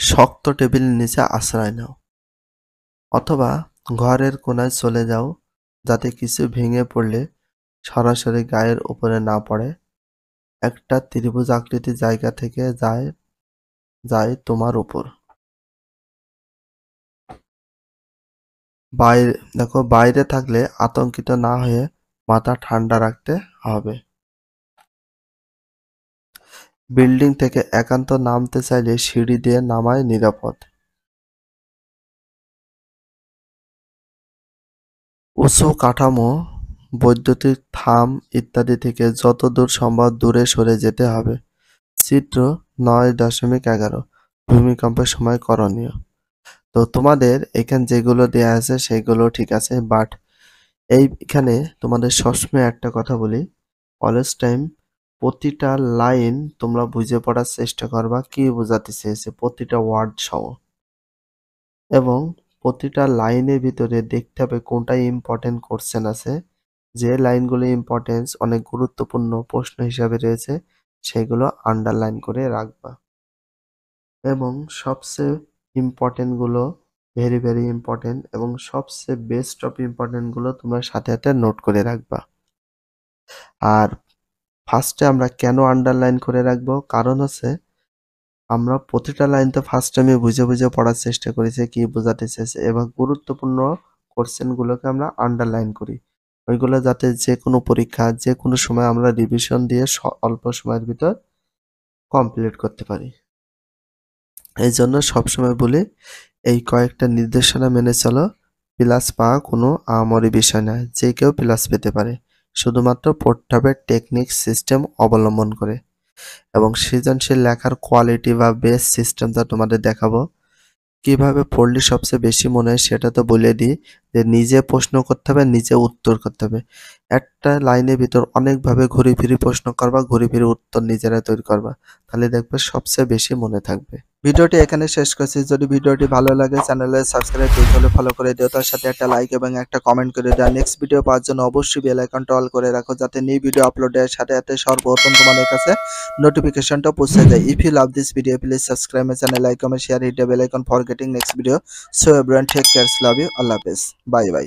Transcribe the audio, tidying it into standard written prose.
শক্ত টেবিলের নিচে আশ্রয় নাও অথবা ঘরের কোনায় চলে যাও যাতে কিছু ভেঙে পড়লে সরাসরি গায়ের উপরে না পড়ে। একটা ত্রিভুজ আকৃতির জায়গা থেকে যায় তোমার উপর। বাইরে থাকলে আতঙ্কিত না হয়ে মাথা ঠান্ডা রাখতে হবে। বিল্ডিং থেকে একান্ত নামতে চাইলে সিঁড়ি দিয়ে নামাই নিরাপদ। উঁচু কাঠামো, বৈদ্যুতিক থাম ইত্যাদি থেকে যত দূর সম্ভব দূরে সরে যেতে হবে। চিত্র ৯.১১ ভূমিকম্পের সময় করণীয়। তো তোমাদের এখানে যেগুলো দেয়া আছে সেগুলো ঠিক আছে, বাট এইখানে তোমাদের সবসময় একটা কথা বলি, অলওয়েজ টাইম প্রতিটা লাইন তোমরা বুঝে পড়ার চেষ্টা করবা কি বোঝাতে চেয়েছে প্রতিটা ওয়ার্ড সহ, এবং প্রতিটা লাইনের ভিতরে দেখতে হবে কোনটা ইম্পর্টেন্ট কোশ্চেন আছে। যে লাইনগুলো ইম্পর্টেন্স অনেক গুরুত্বপূর্ণ প্রশ্ন হিসাবে রয়েছে সেগুলো আন্ডারলাইন করে রাখবা, এবং সবচেয়ে ইম্পর্টেন্টগুলো ভেরি ভেরি ইম্পর্টেন্ট এবং সবচেয়ে বেস্ট অফ ইম্পর্টেন্টগুলো তোমরা সাথে সাথে নোট করে রাখবা। আর ফার্স্টে আমরা কেন আন্ডারলাইন করে রাখবো, কারণ হচ্ছে আমরা প্রতিটা লাইন তো ফার্স্ট আমি বুঝে বুঝে পড়ার চেষ্টা করেছি কি বোঝাতে চেয়েছে, এবং গুরুত্বপূর্ণ কোশ্চেনগুলোকে আমরা আন্ডারলাইন করি, ওইগুলো যাতে যে কোনো পরীক্ষা যে কোনো সময় আমরা রিভিশন দিয়ে অল্প সময়ের ভিতর কমপ্লিট করতে পারি। এই জন্য সবসময় বলি এই কয়েকটা নির্দেশনা মেনে চলো, প্লাস পাওয়া কোনো আহামরি বিষয় নয়, যে কেউ প্লাস পেতে পারে, শুধুমাত্র পড়তে হবে টেকনিক সিস্টেম অবলম্বন করে। এবং সৃজনশীল লেখার কোয়ালিটি বা বেস সিস্টেমটা তোমাদের দেখাবো, কিভাবে পড়লে সবচেয়ে বেশি মনে হয় সেটা তো বলে দিই, যে নিজে প্রশ্ন করতে হবে, নিজে উত্তর করতে হবে। একটা লাইনের ভিতর অনেকভাবে ঘুরে ফিরে প্রশ্ন করবা, ঘুরে ফিরে উত্তর নিজেরা তৈরি করবা, তাহলে দেখবে সবচেয়ে বেশি মনে থাকবে। ভিডিওটি এখানে শেষ করছি। যদি ভিডিওটি ভালো লাগে চ্যানেলে সাবস্ক্রাইব দিতে হলে ফলো করে দিও, তার সাথে একটা লাইক এবং একটা কমেন্ট করে দিও। নেক্সট ভিডিও পাওয়ার জন্য অবশ্যই বেল আইকনটা অল করে রাখো, যাতে নিউ ভিডিও আপলোডের সাথে সাথে সর্বপ্রথম তোমাদের কাছে নোটিফিকেশনটা পৌঁছে যায়। If you love this video, please subscribe my channel, like, comment, share, hit the bell icon for getting next video. So everyone take care, love you, Allah Hafiz, bye bye.